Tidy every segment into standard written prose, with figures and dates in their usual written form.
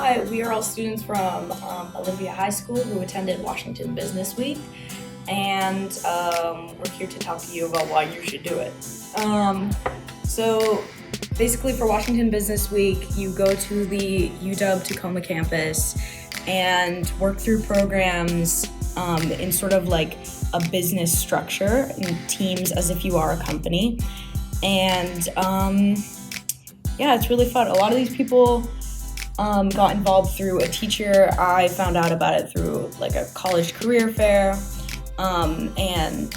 Hi, we are all students from Olympia High School who attended Washington Business Week, and we're here to talk to you about why you should do it. So basically for Washington Business Week, you go to the UW-Tacoma campus and work through programs in sort of like a business structure in teams as if you are a company. And yeah, it's really fun. A lot of these people got involved through a teacher. I found out about it through like a college career fair. And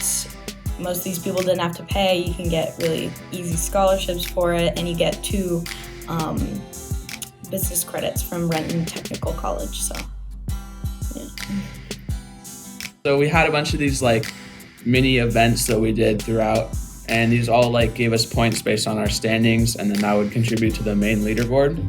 most of these people didn't have to pay. You can get really easy scholarships for it, and you get 2 business credits from Renton Technical College. So, yeah. So we had a bunch of these like mini events that we did throughout, and these all like gave us points based on our standings, and then that would contribute to the main leaderboard.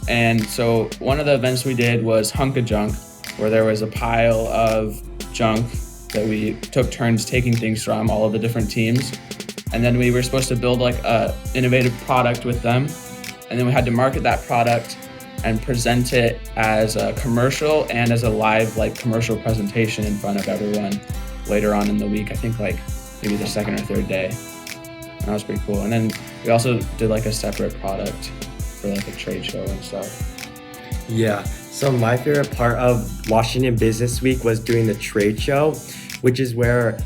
And so one of the events we did was hunk a junk, where there was a pile of junk that we took turns taking things from all of the different teams. And then we were supposed to build like a innovative product with them. And then we had to market that product and present it as a commercial and as a live like commercial presentation in front of everyone later on in the week. I think like maybe the second or third day. And that was pretty cool. And then we also did like a separate product for like a trade show and stuff. Yeah, so my favorite part of Washington Business Week was doing the trade show, which is where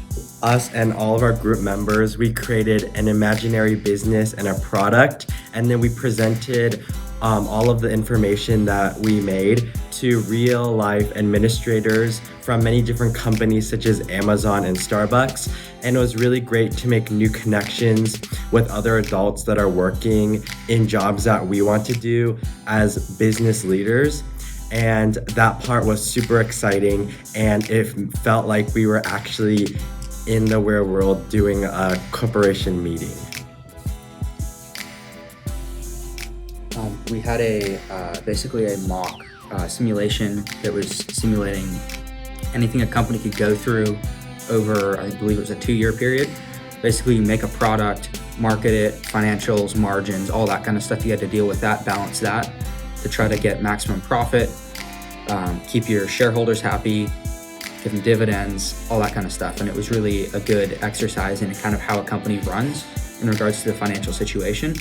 us and all of our group members, we created an imaginary business and a product, and then we presented all of the information that we made to real life administrators from many different companies such as Amazon and Starbucks. And it was really great to make new connections with other adults that are working in jobs that we want to do as business leaders. And that part was super exciting, and it felt like we were actually in the real world doing a corporation meeting. We had basically a mock simulation that was simulating anything a company could go through over, I believe it was a 2-year period. Basically, you make a product, market it, financials, margins, all that kind of stuff. You had to deal with that, balance that to try to get maximum profit, keep your shareholders happy, give them dividends, all that kind of stuff. And it was really a good exercise in kind of how a company runs in regards to the financial situation.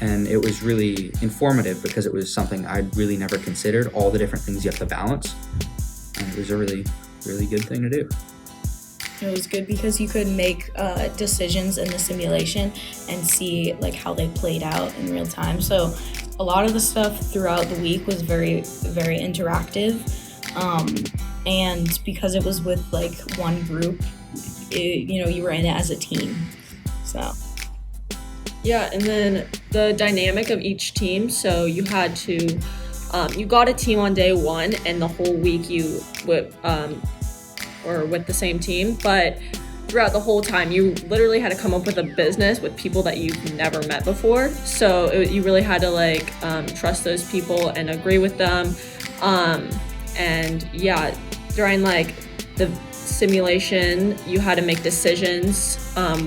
And it was really informative because it was something I'd really never considered, all the different things you have to balance. And it was a really, really good thing to do. It was good because you could make decisions in the simulation and see like how they played out in real time. So a lot of the stuff throughout the week was very, very interactive. And because it was with like one group, you were in it as a team. So. Yeah, and then the dynamic of each team. So you had to, you got a team on day 1, and the whole week you were with the same team. But throughout the whole time, you literally had to come up with a business with people that you've never met before. So you really had to like trust those people and agree with them. And yeah, during like the simulation, you had to make decisions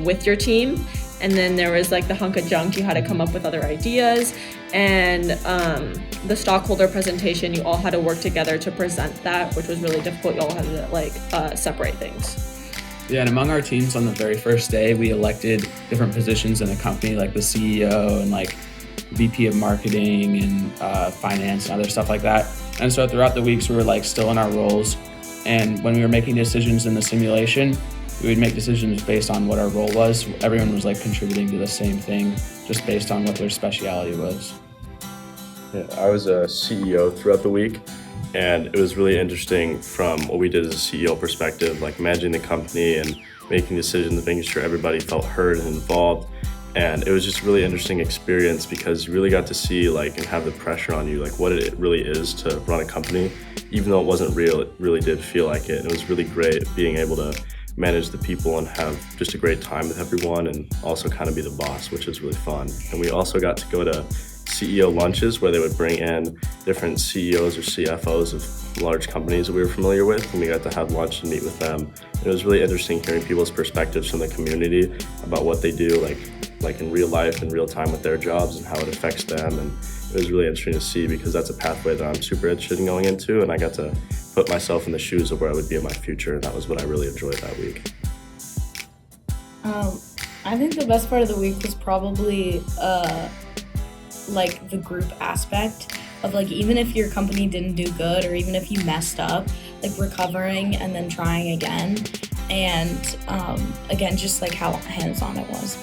with your team. And then there was like the hunk of junk, you had to come up with other ideas. And the stockholder presentation, you all had to work together to present that, which was really difficult. You all had to like separate things. Yeah, and among our teams on the very first day, we elected different positions in the company, like the CEO and like VP of marketing and finance and other stuff like that. And so throughout the weeks, we were like still in our roles. And when we were making decisions in the simulation, we would make decisions based on what our role was. Everyone was like contributing to the same thing, just based on what their speciality was. Yeah, I was a CEO throughout the week, and it was really interesting from what we did as a CEO perspective, like managing the company and making decisions and making sure everybody felt heard and involved. And it was just a really interesting experience because you really got to see like and have the pressure on you, like what it really is to run a company. Even though it wasn't real, it really did feel like it. And it was really great being able to manage the people and have just a great time with everyone, and also kind of be the boss, which is really fun. And we also got to go to CEO lunches where they would bring in different CEOs or CFOs of large companies that we were familiar with, and we got to have lunch and meet with them. And it was really interesting hearing people's perspectives from the community about what they do like in real life, in real time with their jobs, and how it affects them, and it was really interesting to see because that's a pathway that I'm super interested in going into, and I got to put myself in the shoes of where I would be in my future, and that was what I really enjoyed that week. I think the best part of the week was probably like the group aspect of like even if your company didn't do good or even if you messed up, like recovering and then trying again, and again just like how hands-on it was.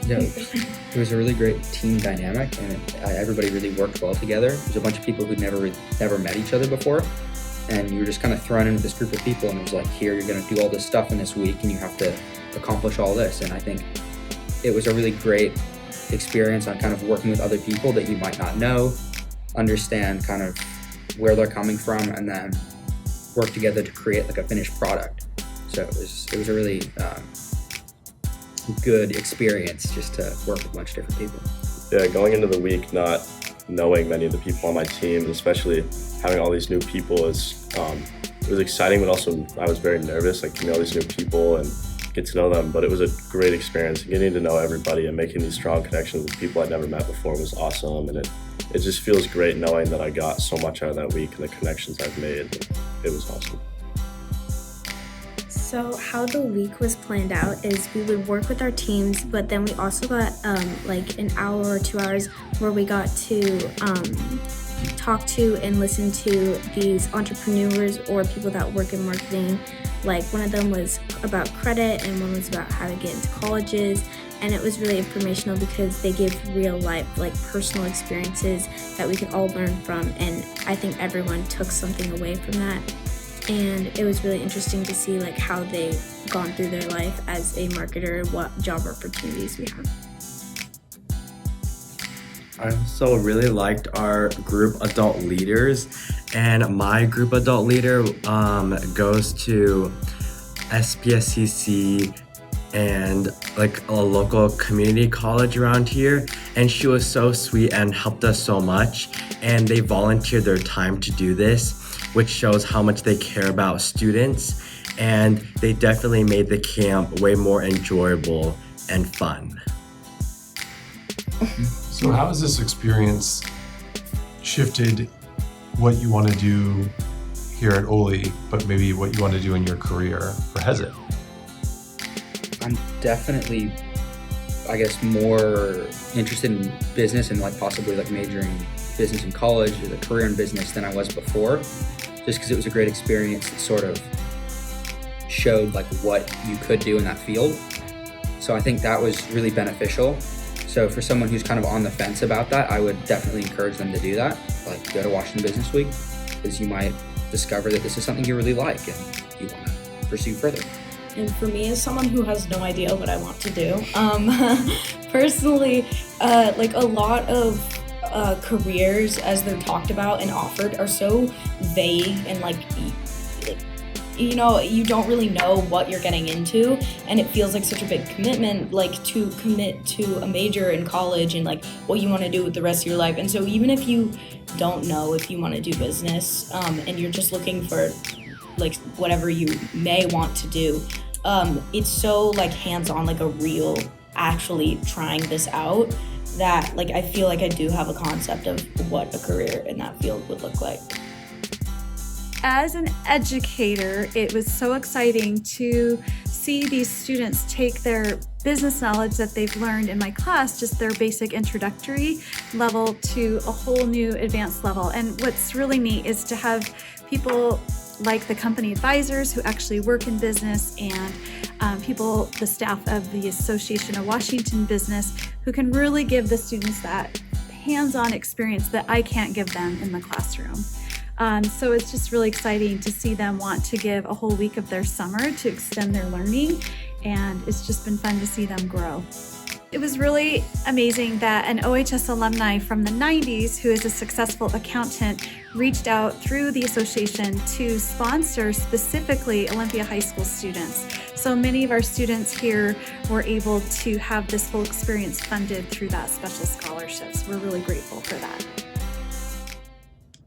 Yeah, it was a really great team dynamic, and everybody really worked well together. There's a bunch of people who'd never met each other before, and you were just kind of thrown into this group of people, and it was like, here, you're going to do all this stuff in this week, and you have to accomplish all this. And I think it was a really great experience on kind of working with other people that you might not know, understand kind of where they're coming from, and then work together to create like a finished product. So it was a really good experience just to work with a bunch of different people. Yeah, going into the week not knowing many of the people on my team, especially having all these new people, it was exciting, but also I was very nervous, like to meet all these new people and get to know them. But it was a great experience. Getting to know everybody and making these strong connections with people I'd never met before was awesome, and it just feels great knowing that I got so much out of that week and the connections I've made. It was awesome. So how the week was planned out is we would work with our teams, but then we also got like an hour or 2 hours where we got to talk to and listen to these entrepreneurs or people that work in marketing. Like one of them was about credit and one was about how to get into colleges, and it was really informational because they give real life, like personal experiences that we could all learn from, and I think everyone took something away from that. And it was really interesting to see like how they've gone through their life as a marketer, what job opportunities we have. I also really liked our group adult leaders, and my group adult leader goes to SPSCC and like a local community college around here, and she was so sweet and helped us so much, and they volunteered their time to do this, which shows how much they care about students, and they definitely made the camp way more enjoyable and fun. So how has this experience shifted what you want to do here at Oli, but maybe what you want to do in your career, or has it? I'm definitely, I guess, more interested in business and like possibly like majoring business in college or the career in business than I was before, just because it was a great experience that sort of showed like what you could do in that field. So I think that was really beneficial. So for someone who's kind of on the fence about that, I would definitely encourage them to do that. Like go to Washington Business Week, because you might discover that this is something you really like and you want to pursue further. And for me, as someone who has no idea what I want to do, personally, like a lot of careers as they're talked about and offered are so vague and like, you know, you don't really know what you're getting into, and it feels like such a big commitment, like to commit to a major in college and like what you want to do with the rest of your life. And so even if you don't know if you want to do business and you're just looking for like whatever you may want to do, it's so like hands-on, like a real actually trying this out, that like I feel like I do have a concept of what a career in that field would look like. As an educator, it was so exciting to see these students take their business knowledge that they've learned in my class, just their basic introductory level, to a whole new advanced level. And what's really neat is to have people like the company advisors who actually work in business, and people, the staff of the Association of Washington Business, who can really give the students that hands-on experience that I can't give them in the classroom. So it's just really exciting to see them want to give a whole week of their summer to extend their learning, and it's just been fun to see them grow. It was really amazing that an OHS alumni from the 90s, who is a successful accountant, reached out through the association to sponsor specifically Olympia High School students. So many of our students here were able to have this whole experience funded through that special scholarship. So we're really grateful for that.